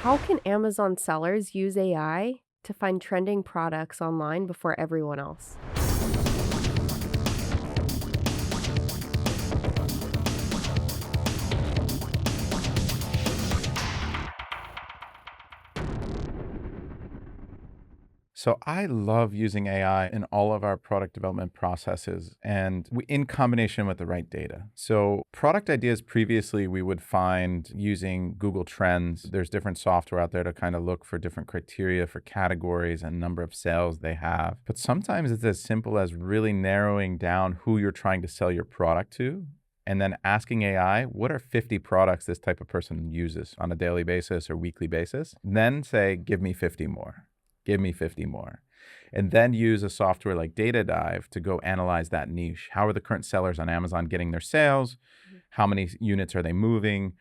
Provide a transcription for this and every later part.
How can Amazon sellers use AI to find trending products online before everyone else? So I love using AI in all of our product development processes and in combination with the right data. So product ideas previously we would find using Google Trends. There's different software out there to kind of look for different criteria for categories and number of sales they have. But sometimes it's as simple as really narrowing down who you're trying to sell your product to and then asking AI, what are 50 products this type of person uses on a daily basis or weekly basis? Then say, give me 50 more. Give me 50 more. And then use a software like Data Dive to go analyze that niche. How are the current sellers on Amazon getting their sales? Mhm. How many units are they moving?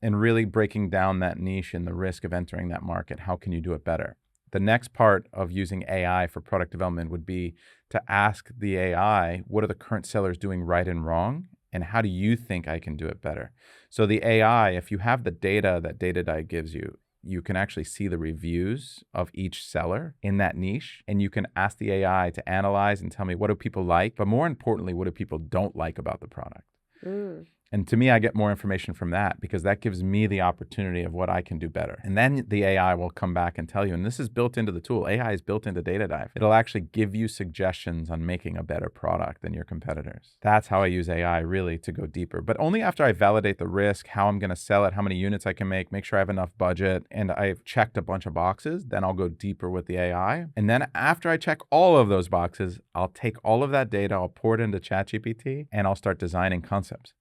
And really breaking down that niche and the risk of entering that market. How can you do it better? The next part of using AI for product development would be to ask the AI, what are the current sellers doing right and wrong? And how do you think I can do it better? So the AI, if you have the data that Data Dive gives you, you can actually see the reviews of each seller in that niche. And you can ask the AI to analyze and tell me, what do people like? But more importantly, what do people don't like about the product? Mm. And to me, I get more information from that because that gives me the opportunity of what I can do better. And then the AI will come back and tell you, and this is built into the tool. AI is built into Data Dive. It'll actually give you suggestions on making a better product than your competitors. That's how I use AI really to go deeper, but only after I validate the risk, how I'm going to sell it, how many units I can make sure I have enough budget, and I've checked a bunch of boxes. Then I'll go deeper with the AI. And then after I check all of those boxes, I'll take all of that data, I'll pour it into ChatGPT, and I'll start designing concepts.